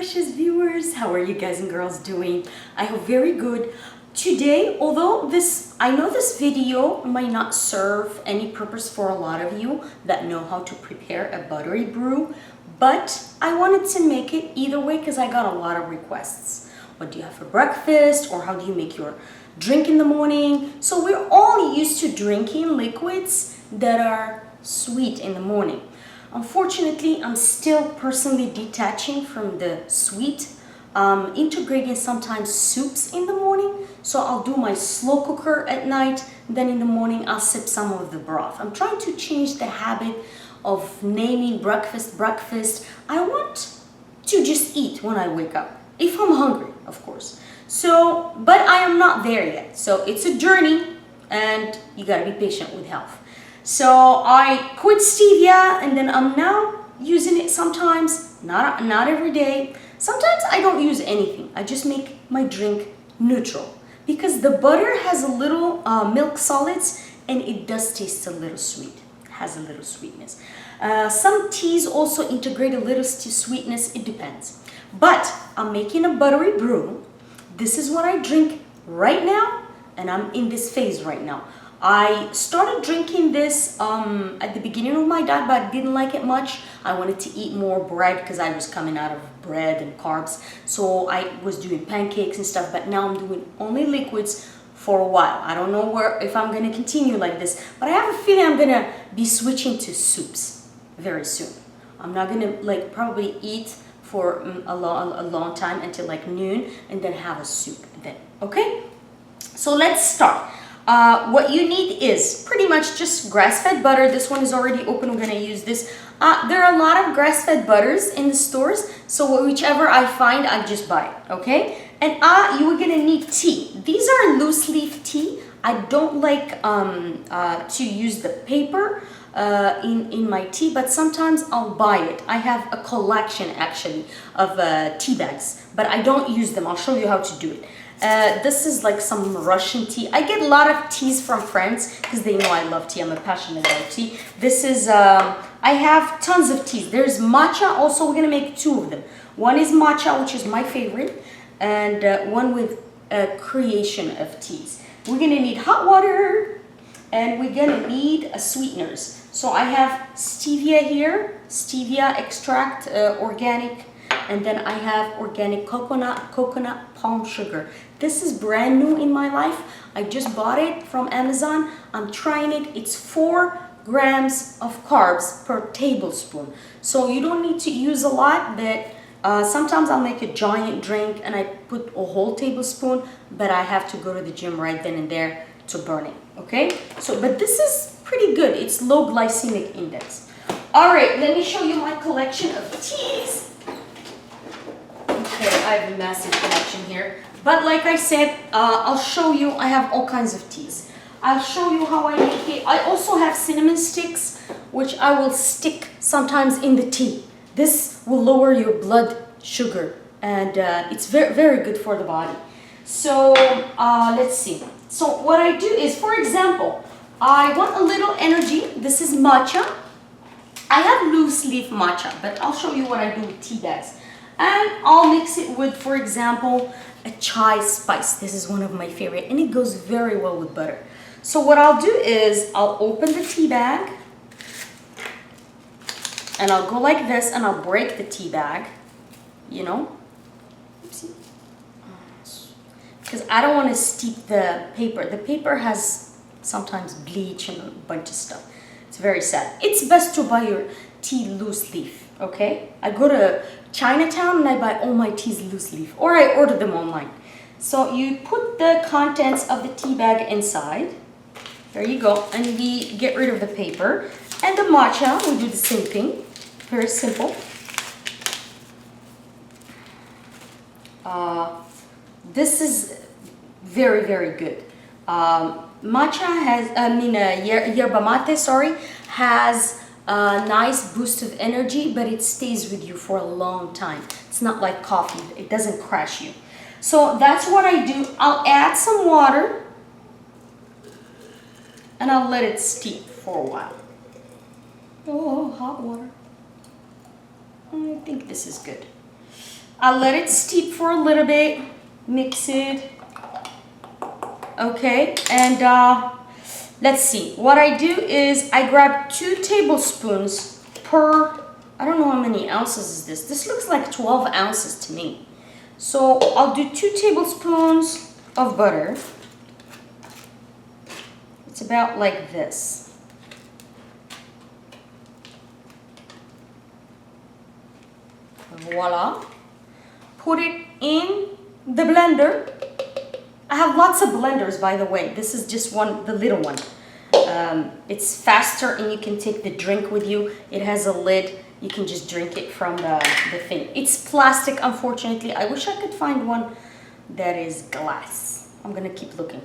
precious viewers, how are you guys and girls doing? I hope very good. Today, although I know this video might not serve any purpose for a lot of you that know how to prepare a buttery brew, but I wanted to make it either way because I got a lot of requests. What do you have for breakfast, or how do you make your drink in the morning? So we're all used to drinking liquids that are sweet in the morning. Unfortunately, I'm still personally detaching from the sweet, integrating sometimes soups in the morning. So I'll do my slow cooker at night, then in the morning I'll sip some of the broth. I'm trying to change the habit of naming breakfast. I want to just eat when I wake up, if I'm hungry, of course. So, but I am not there yet. So it's a journey and you gotta be patient with health. So I quit stevia and then I'm now using it sometimes, not every day. Sometimes I don't use anything. I just make my drink neutral because the butter has a little milk solids and it does taste a little sweet. It has a little sweetness. Some teas also integrate a little sweetness. It depends. But I'm making a buttery brew. This is what I drink right now, and I'm in this phase right now. I started drinking this at the beginning of my diet, but I didn't like it much. I wanted to eat more bread because I was coming out of bread and carbs. So I was doing pancakes and stuff, but now I'm doing only liquids for a while. I don't know if I'm going to continue like this, but I have a feeling I'm going to be switching to soups very soon. I'm not going to probably eat for a long time until like noon and then have a soup then. Okay? So let's start. What you need is pretty much just grass-fed butter. This one is already open. We're going to use this. There are a lot of grass-fed butters in the stores, so whichever I find, I just buy it, okay? And you are going to need tea. These are loose leaf tea. I don't like to use the paper in my tea, but sometimes I'll buy it. I have a collection actually of tea bags, but I don't use them. I'll show you how to do it. This is like some Russian tea. I get a lot of teas from friends because they know I love tea. I'm a passionate about tea. This is, I have tons of teas. There's matcha also. We're going to make two of them. One is matcha, which is my favorite, and one with a creation of teas. We're going to need hot water, and we're going to need sweeteners. So I have stevia here, stevia extract, organic, and then I have organic coconut palm sugar. This is brand new in my life. I just bought it from Amazon. I'm trying it. It's 4 grams of carbs per tablespoon. So you don't need to use a lot, but sometimes I'll make a giant drink and I put a whole tablespoon, but I have to go to the gym right then and there to burn it, okay? So, but this is pretty good. It's low glycemic index. All right, let me show you my collection of teas. Okay, I have a massive collection here. But like I said, I'll show you, I have all kinds of teas. I'll show you how I make it. I also have cinnamon sticks, which I will stick sometimes in the tea. This will lower your blood sugar, and it's very, very good for the body. So let's see. So what I do is, for example, I want a little energy. This is matcha. I have loose leaf matcha, but I'll show you what I do with tea bags. And I'll mix it with, for example, a chai spice. This is one of my favorite, and it goes very well with butter. So what I'll do is I'll open the tea bag, and I'll go like this, and I'll break the tea bag, you know, oopsie, because I don't want to steep the paper. The paper has sometimes bleach and a bunch of stuff. It's very sad. It's best to buy your tea loose leaf, okay? I go to Chinatown and I buy all my teas loose leaf, or I order them online. So you put the contents of the tea bag inside. There you go. And we get rid of the paper. And the matcha, we do the same thing. Very simple. This is very, very good. Matcha has, yerba mate, sorry, has a nice boost of energy, but it stays with you for a long time. It's not like coffee. It doesn't crash you. So that's what I do. I'll add some water and I'll let it steep for a while. Oh, hot water. I think this is good. I'll let it steep for a little bit, mix it. Okay, and let's see. What I do is I grab 2 tablespoons per, I don't know how many ounces is this. This looks like 12 ounces to me. So I'll do 2 tablespoons of butter. It's about like this. Voila. Put it in the blender. I have lots of blenders, by the way. This is just one, the little one. It's faster and you can take the drink with you. It has a lid. You can just drink it from the thing. It's plastic, unfortunately. I wish I could find one that is glass. I'm gonna keep looking.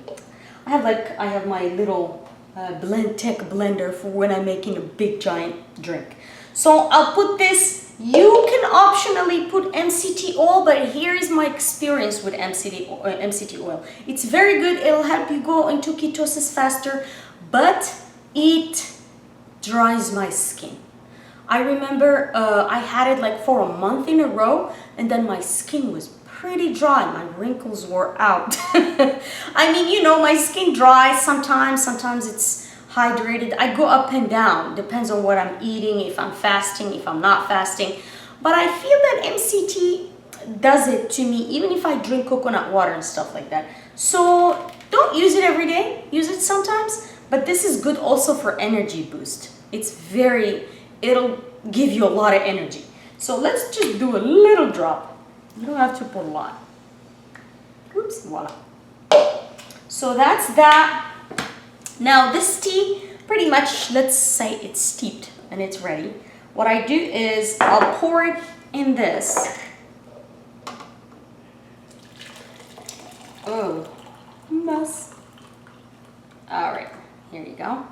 I have my little Blendtec blender for when I'm making a big giant drink. So I'll put this. You can optionally put MCT oil, but here is my experience with MCT oil. It's very good. It'll help you go into ketosis faster, but it dries my skin. I remember I had it like for a month in a row, and then my skin was pretty dry. My wrinkles were out. I mean, you know, my skin dries sometimes it's hydrated. I go up and down, depends on what I'm eating, if I'm fasting, if I'm not fasting. But I feel that MCT does it to me, even if I drink coconut water and stuff like that. So don't use it every day, use it sometimes, but this is good also for energy boost. It'll give you a lot of energy. So let's just do a little drop. You don't have to put a lot. Oops, voila. So that's that. Now this tea, pretty much, let's say it's steeped and it's ready. What I do is I'll pour it in this. Oh, mess. All right, here you go.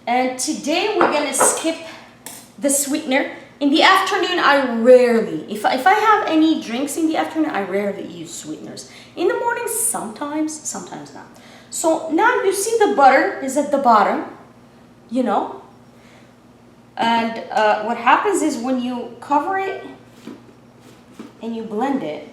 And today we're gonna skip the sweetener. In the afternoon, I rarely, if I have any drinks in the afternoon, I rarely use sweeteners. In the morning, sometimes not. So now you see the butter is at the bottom, you know. And what happens is when you cover it and you blend it,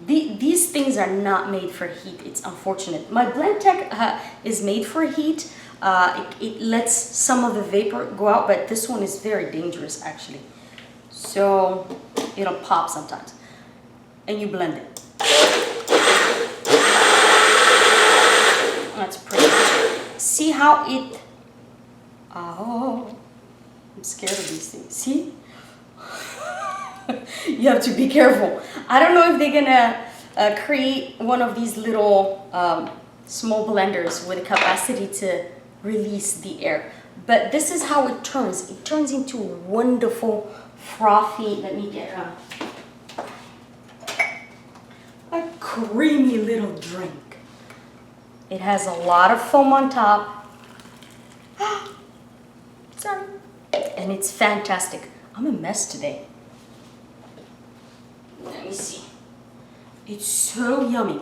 these things are not made for heat. It's unfortunate. My Blendtec is made for heat. It lets some of the vapor go out, but this one is very dangerous actually. So it'll pop sometimes. And you blend it. That's pretty. See how it... Oh, I'm scared of these things. See? You have to be careful. I don't know if they're gonna create one of these little small blenders with a capacity to release the air. But this is how it turns. It turns into a wonderful, frothy, let me get a creamy little drink. It has a lot of foam on top. Sorry. And it's fantastic. I'm a mess today. Let me see. It's so yummy.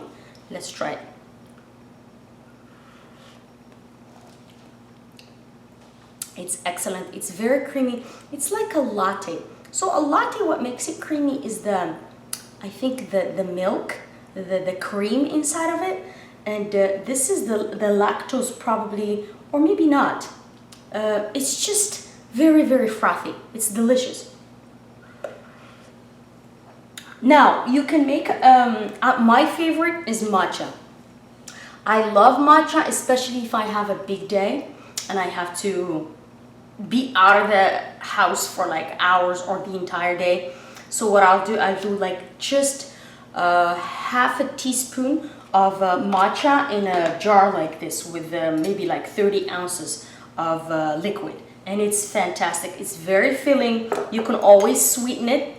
Let's try it. It's excellent. It's very creamy. It's like a latte. So a latte, what makes it creamy is I think the milk, the cream inside of it. And this is the lactose probably, or maybe not. It's just very, very frothy. It's delicious. Now, you can make, my favorite is matcha. I love matcha, especially if I have a big day and I have to be out of the house for like hours or the entire day. So what I'll do like just half a teaspoon of matcha in a jar like this with maybe like 30 ounces of liquid. And it's fantastic. It's very filling. You can always sweeten it.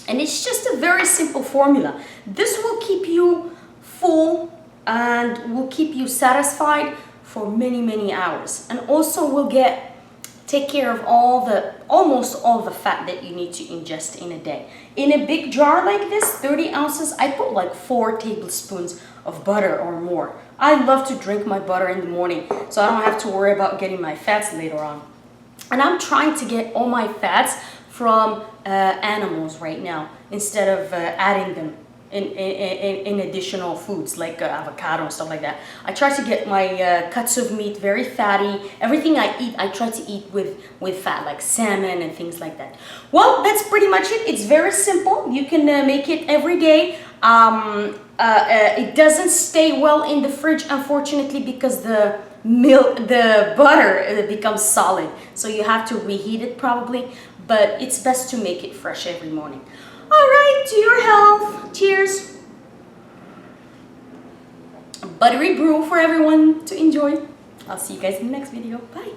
And it's just a very simple formula. This will keep you full and will keep you satisfied for many, many hours. And also will take care of almost all the fat that you need to ingest in a day. In a big jar like this, 30 ounces, I put like 4 tablespoons of butter or more. I love to drink my butter in the morning, so I don't have to worry about getting my fats later on. And I'm trying to get all my fats from animals right now instead of adding them in additional foods like avocado and stuff like that. I try to get my cuts of meat very fatty. Everything I eat, I try to eat with fat, like salmon and things like that. Well, that's pretty much it. It's very simple. You can make it every day. It doesn't stay well in the fridge, unfortunately, because the butter becomes solid. So you have to reheat it probably, but it's best to make it fresh every morning. All right, to your health. Cheers. Buttery brew for everyone to enjoy. I'll see you guys in the next video. Bye.